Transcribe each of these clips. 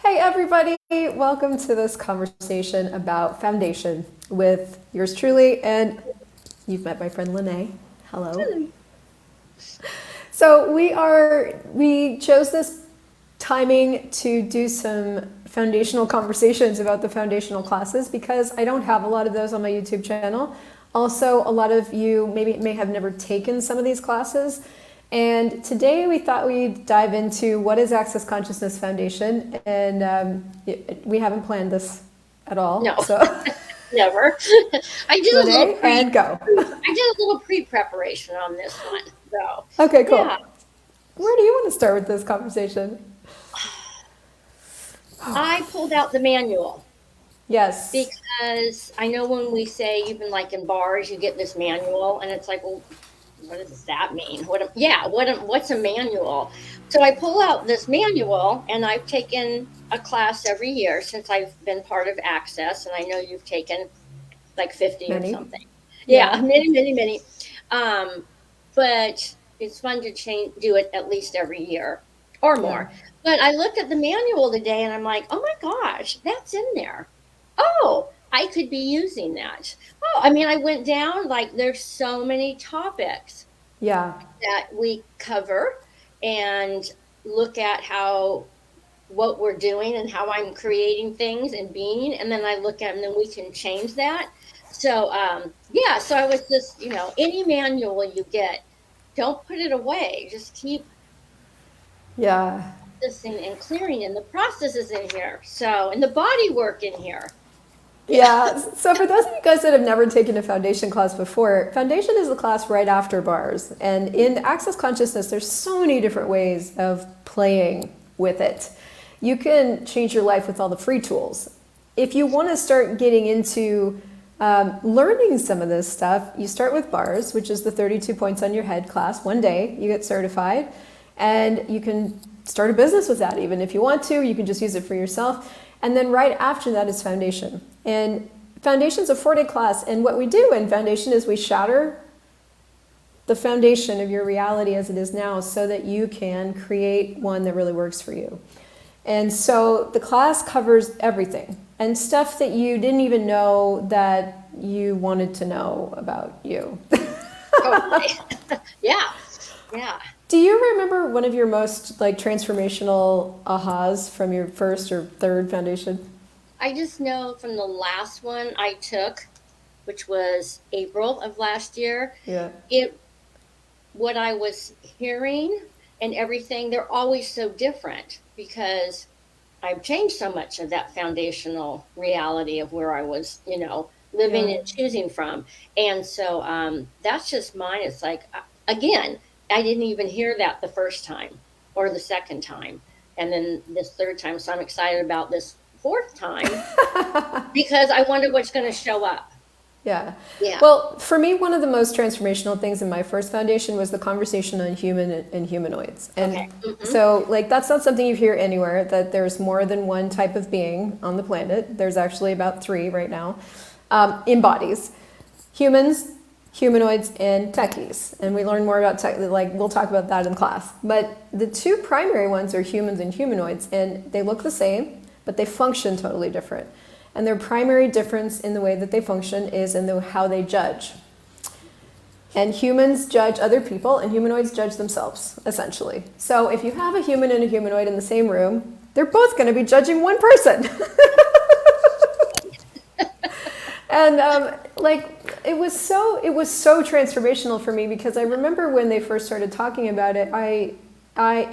Hey everybody, welcome to this conversation about foundation with yours truly, and you've met my friend Lynnae. Hello. So we chose this timing to do some foundational conversations about the foundational classes because I don't have a lot of those on my YouTube channel. Also, a lot of you maybe may have never taken some of these classes. And today we thought we'd dive into what is Access Consciousness Foundation, and we haven't planned this at all. No, So, never. I did a little Lynnae, and go. pre-preparation on this one, though. Okay, Yeah, cool. Where do you want to start with this conversation? I pulled out the manual Yes. because I know when we say, even like in bars, you get this manual, and it's like, well, what does that mean? What's a manual? So I pull out this manual, and I've taken a class every year since I've been part of Access, and I know you've taken like 50 or Many? something. Yeah, Yeah. many, many, many. Um, but it's fun to do it at least every year or Yeah. more. But I looked at the manual today and I'm like, oh my gosh, that's in there. Oh, I could be using that. Oh, I mean, I went down, like, there's so many topics Yeah. that we cover and look at how what we're doing and how I'm creating things and being, and then I look at, and then we can change that. So yeah, so I was just, any manual you get, don't put it away. Just keep Yeah. processing and clearing, and the process is in here. So, and the body work in here. Yeah. Yeah. So for those of you guys that have never taken a foundation class before, foundation is the class right after bars. And in Access Consciousness, there's so many different ways of playing with it. You can change your life with all the free tools. If you want to start getting into learning some of this stuff, you start with bars, which is the 32 points on your head class. One day you get certified, and you can start a business with that even if you want to. You can just use it for yourself. And then right after that is foundation. And foundation's a 4-day class. And what we do in foundation is we shatter the foundation of your reality as it is now so that you can create one that really works for you. And so the class covers everything and stuff that you didn't even know that you wanted to know about you. Totally. Yeah. Yeah. Do you remember one of your most transformational ahas from your first or third foundation? I just know from the last one I took, which was April of last year, Yeah. it what I was hearing and everything, they're always so different because I've changed so much of that foundational reality of where I was, living Yeah. and choosing from. And so that's just mine. It's like, again, I didn't even hear that the first time or the second time. And then this third time. So I'm excited about this fourth time because I wonder what's going to show up. Yeah. Yeah. Well, for me, one of the most transformational things in my first foundation was the conversation on human and humanoids. Okay. And so, that's not something you hear anywhere, that there's more than one type of being on the planet. There's actually about 3 right now in bodies: humans, humanoids, and techies. And we learn more about tech, we'll talk about that in class. But the 2 primary ones are humans and humanoids, and they look the same, but they function totally different. And their primary difference in the way that they function is in how they judge. And humans judge other people, and humanoids judge themselves, essentially. So if you have a human and a humanoid in the same room, they're both going to be judging one person. And it was so transformational for me, because I remember when they first started talking about it, I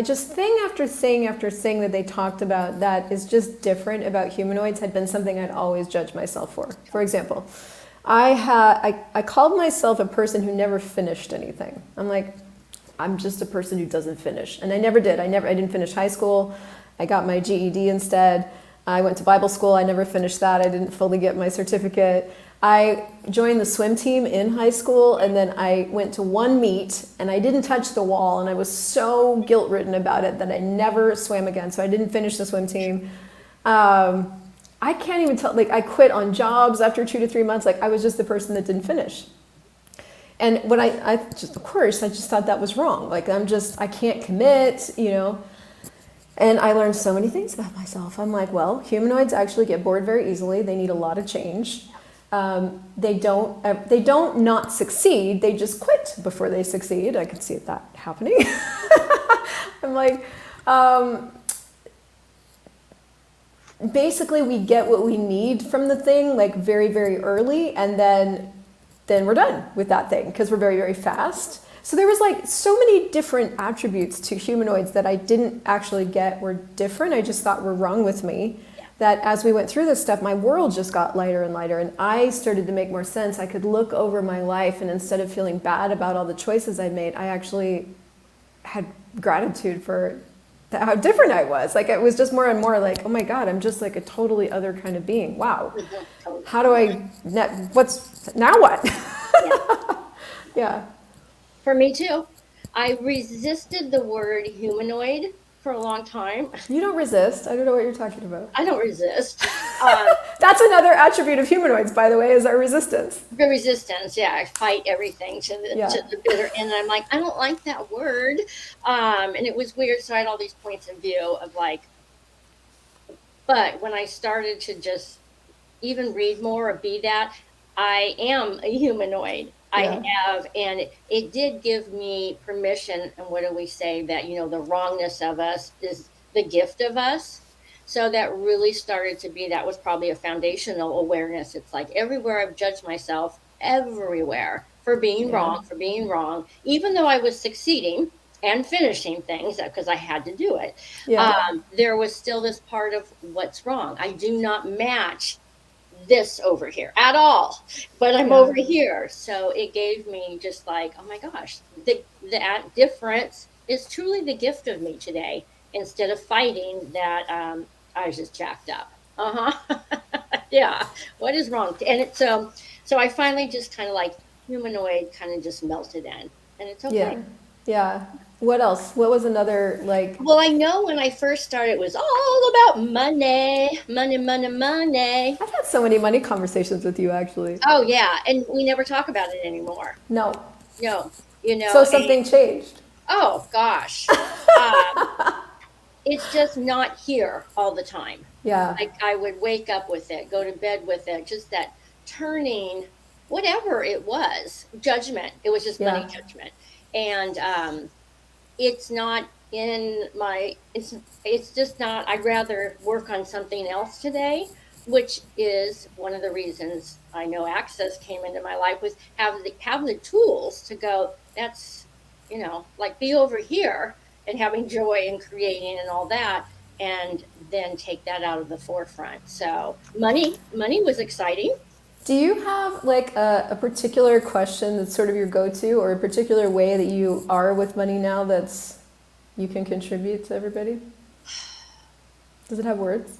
just thing after thing after thing that they talked about that is just different about humanoids had been something I'd always judged myself for. For example, I called myself a person who never finished anything. I'm like, I'm just a person who doesn't finish, and I never did. I didn't finish high school. I got my GED instead. I went to Bible school. I never finished that. I didn't fully get my certificate. I joined the swim team in high school, and then I went to one meet and I didn't touch the wall, and I was so guilt-ridden about it that I never swam again. So I didn't finish the swim team. I can't even tell, I quit on jobs after 2 to 3 months. I was just the person that didn't finish. And when I just, of course, I just thought that was wrong. I can't commit, And I learned so many things about myself. I'm like, well, humanoids actually get bored very easily. They need a lot of change. They don't not succeed. They just quit before they succeed. I could see that happening. I'm like, basically we get what we need from the thing like very, very early, and then we're done with that thing because we're very, very fast. So there was like so many different attributes to humanoids that I didn't actually get were different. I just thought were wrong with me. That as we went through this stuff, my world just got lighter and lighter, and I started to make more sense. I could look over my life, and instead of feeling bad about all the choices I made, I actually had gratitude for how different I was. Like it was just more and more like, oh my God, I'm just like a totally other kind of being. Wow. How do what's now what? Yeah. Yeah. For me too. I resisted the word humanoid for a long time. You don't resist. I don't know what you're talking about. I don't resist. That's another attribute of humanoids, by the way, is our resistance. The resistance, yeah. I fight everything to the bitter end. And I'm like, I don't like that word. And it was weird. So I had all these points of view of like, but when I started to just even read more or be that, I am a humanoid. I have, and it did give me permission. And what do we say? That, the wrongness of us is the gift of us. So that really started to be, that was probably a foundational awareness. It's like everywhere I've judged myself, everywhere, for being wrong, even though I was succeeding and finishing things because I had to do it. There was still this part of what's wrong. I do not match this over here at all, but I'm over here. So it gave me just like, oh my gosh, the difference is truly the gift of me today, instead of fighting that I was just jacked up. Yeah, what is wrong? And it's so I finally just kind of like humanoid kind of just melted in, and it's okay. Yeah. What else? What was another like? Well, I know when I first started, it was all about money. I've had so many money conversations with you, actually. Oh yeah, and we never talk about it anymore. No. So something changed. Oh gosh, it's just not here all the time. Yeah. Like I would wake up with it, go to bed with it, just that turning, whatever it was, judgment. It was just money judgment, and it's not in my. It's just not. I'd rather work on something else today, which is one of the reasons I know Access came into my life, was have the tools to go. That's like be over here and having joy and creating and all that, and then take that out of the forefront. So money was exciting. Do you have like a particular question that's sort of your go-to, or a particular way that you are with money now that's you can contribute to everybody? Does it have words?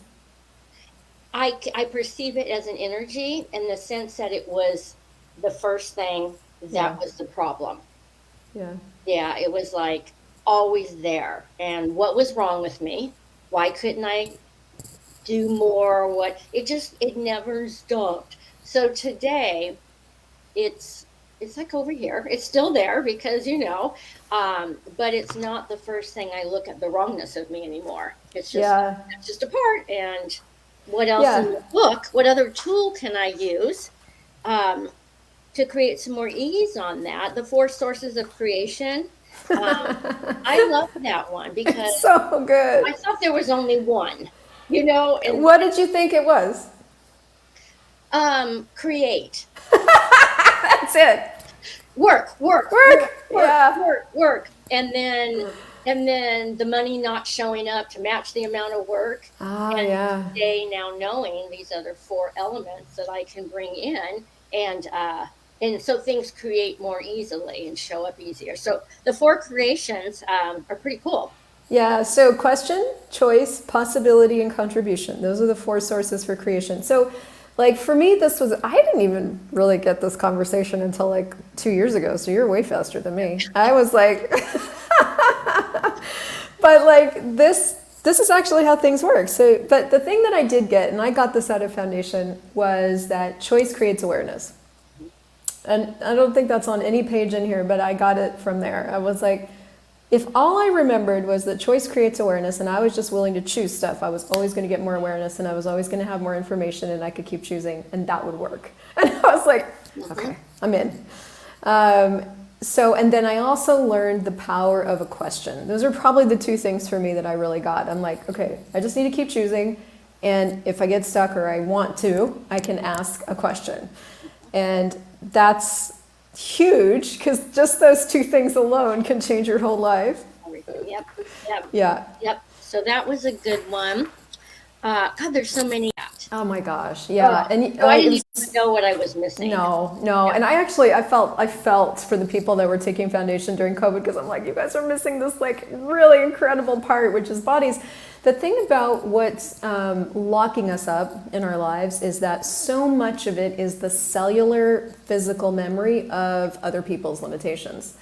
I perceive it as an energy, in the sense that it was the first thing that was the problem. Yeah, it was like always there. And what was wrong with me? Why couldn't I do more? It never stopped. So today it's like over here. It's still there because but it's not the first thing I look at, the wrongness of me anymore. It's just it's just a part. And what else in the book? What other tool can I use to create some more ease on that? The 4 sources of creation. I love that one because it's so good. I thought there was only one, And what did you think it was? Create. That's it. Work. And then the money not showing up to match the amount of work. Today, now knowing these other 4 elements that I can bring in, and so things create more easily and show up easier. So the 4 creations are pretty cool. Yeah, so question, choice, possibility, and contribution. Those are the 4 sources for creation. So like for me, I didn't even really get this conversation until like 2 years ago. So you're way faster than me. I was like, but like this is actually how things work. So, but the thing that I did get, and I got this out of Foundation, was that choice creates awareness. And I don't think that's on any page in here, but I got it from there. I was like, if all I remembered was that choice creates awareness and I was just willing to choose stuff, I was always going to get more awareness and I was always going to have more information and I could keep choosing and that would work. And I was like, okay, I'm in. And then I also learned the power of a question. Those are probably the two things for me that I really got. I'm like, okay, I just need to keep choosing. And if I get stuck or I want to, I can ask a question. And that's huge because just those two things alone can change your whole life. Yep. So that was a good one. God, there's so many. Oh my gosh, yeah. And I didn't even know what I was missing. No. And I felt for the people that were taking foundation during COVID because I'm like, you guys are missing this like really incredible part, which is bodies. The thing about what's locking us up in our lives is that so much of it is the cellular physical memory of other people's limitations.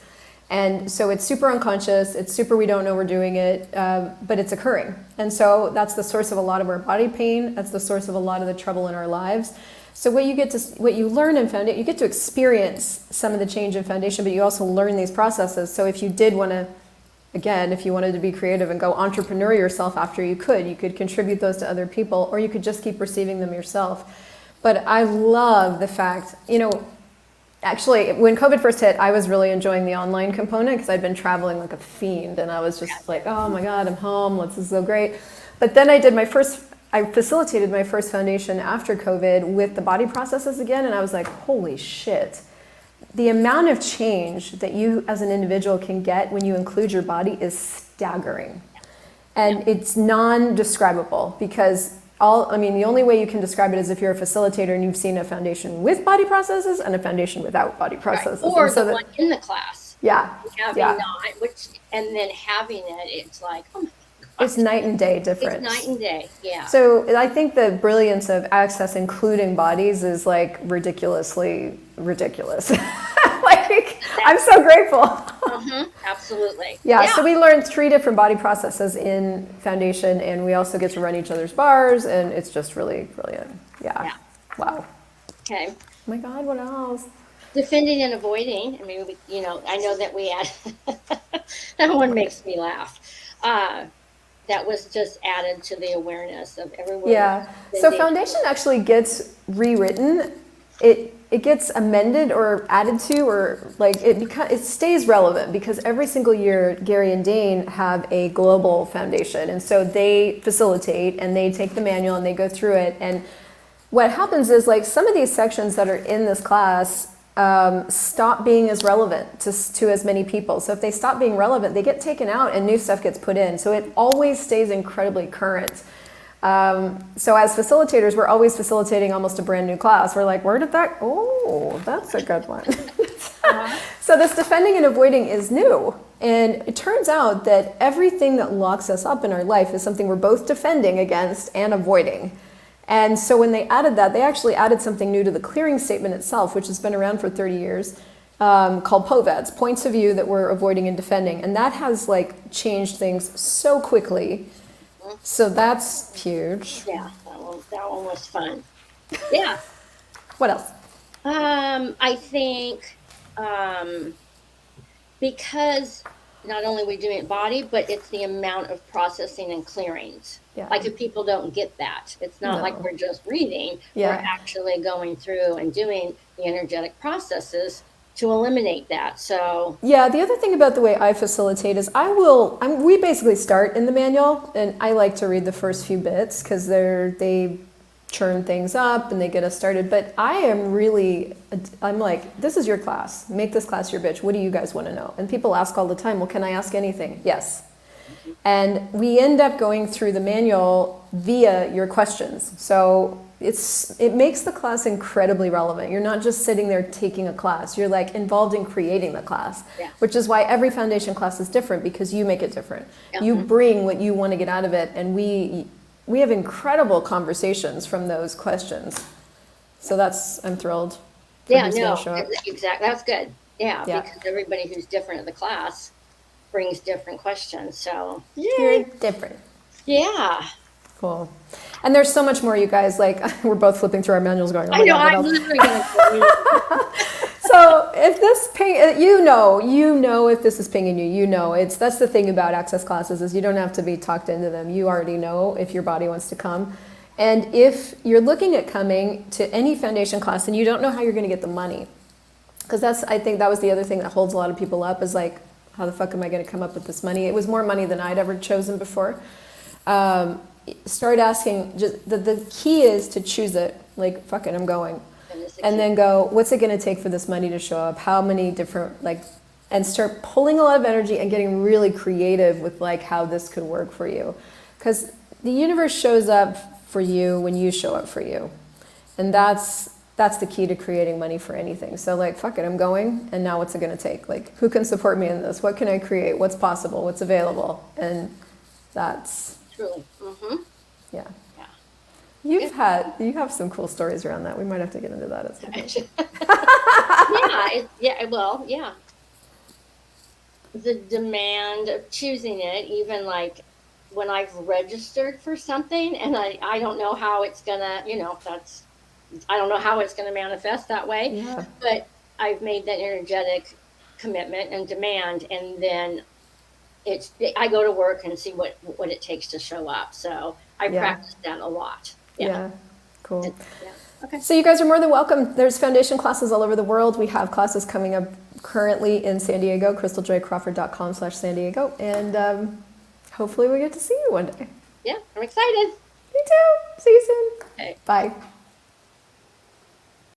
And so it's super unconscious, it's super we don't know we're doing it, but it's occurring. And so that's the source of a lot of our body pain, that's the source of a lot of the trouble in our lives. So what you learn in foundation, you get to experience some of the change in foundation, but you also learn these processes. So if you did want to, again, if you wanted to be creative and go entrepreneur yourself after you could contribute those to other people, or you could just keep receiving them yourself. But I love the fact, actually, when COVID first hit, I was really enjoying the online component because I'd been traveling like a fiend and I was just like, oh my God, I'm home. This is so great. But then I facilitated my first foundation after COVID with the body processes again. And I was like, holy shit. The amount of change that you as an individual can get when you include your body is staggering. And it's non-describable because the only way you can describe it is if you're a facilitator and you've seen a foundation with body processes and a foundation without body processes. Right. Or the one in the class. Yeah. Not, and then having it, it's like, oh my God. It's night and day difference. It's night and day, yeah. So I think the brilliance of Access including bodies is like ridiculously ridiculous. I'm so grateful. Absolutely. Yeah, so we learned 3 different body processes in foundation and we also get to run each other's bars and it's just really brilliant. Yeah. Wow. Okay. Oh my God, what else? Defending and avoiding. I mean, I know that we had, that one makes me laugh. That was just added to the awareness of everyone. Yeah. So foundation actually gets rewritten. It gets amended or added to, or like it stays relevant because every single year Gary and Dane have a global foundation, and so they facilitate and they take the manual and they go through it. And what happens is like some of these sections that are in this class stop being as relevant to as many people. So if they stop being relevant, they get taken out and new stuff gets put in. So it always stays incredibly current. So as facilitators, we're always facilitating almost a brand new class. We're like, where did that, oh, that's a good one. So this defending and avoiding is new. And it turns out that everything that locks us up in our life is something we're both defending against and avoiding. And so when they added that, they actually added something new to the clearing statement itself, which has been around for 30 years, called POVADs, points of view that we're avoiding and defending. And that has like changed things so quickly. So that's huge. Yeah, that one was fun. Yeah. What else? I think because not only are we doing it body, but it's the amount of processing and clearings. Yeah. Like if people don't get that, it's not like we're just reading. Yeah. We're actually going through and doing the energetic processes to eliminate that. So yeah, the other thing about the way I facilitate is we basically start in the manual, and I like to read the first few bits because they churn things up and they get us started. But I'm like, this is your class. Make this class your bitch. What do you guys want to know? And people ask all the time, well, can I ask anything? Yes. And we end up going through the manual via your questions. So it makes the class incredibly relevant. You're not just sitting there taking a class. You're like involved in creating the class, which is why every foundation class is different because you make it different. You bring what you want to get out of it, and we have incredible conversations from those questions. So I'm thrilled. Exactly. That's good. Yeah, because everybody who's different in the class brings different questions. So you're different. Yeah. Cool. And there's so much more, you guys. Like we're both flipping through our manuals going, oh my I know, God, I'm literally going to So if this ping, you know if this is pinging you, that's the thing about access classes is you don't have to be talked into them. You already know if your body wants to come. And if you're looking at coming to any foundation class and you don't know how you're going to get the money, because I think that was the other thing that holds a lot of people up is like, how the fuck am I going to come up with this money? It was more money than I'd ever chosen before. Start asking, just the key is to choose it, like, fuck it, I'm going. And then go, what's it going to take for this money to show up? How many different, like, and start pulling a lot of energy and getting really creative with like how this could work for you. Because the universe shows up for you when you show up for you. And that's the key to creating money for anything. So like, fuck it, I'm going, and now what's it gonna take? Like, who can support me in this? What can I create? What's possible? What's available? And that's... Truly. Mm-hmm. Yeah. Yeah. You have some cool stories around that. We might have to get into that at some point. Yeah. The demand of choosing it, even like when I've registered for something and I don't know how it's gonna, I don't know how it's gonna manifest that way. Yeah. But I've made that energetic commitment and demand, and then I go to work and see what it takes to show up. So I practice that a lot. Yeah. Cool. Yeah. Okay. So you guys are more than welcome. There's foundation classes all over the world. We have classes coming up currently in San Diego, crystaljoycrawford.com/San Diego. And hopefully we get to see you one day. Yeah, I'm excited. Me too. See you soon. Okay. Bye.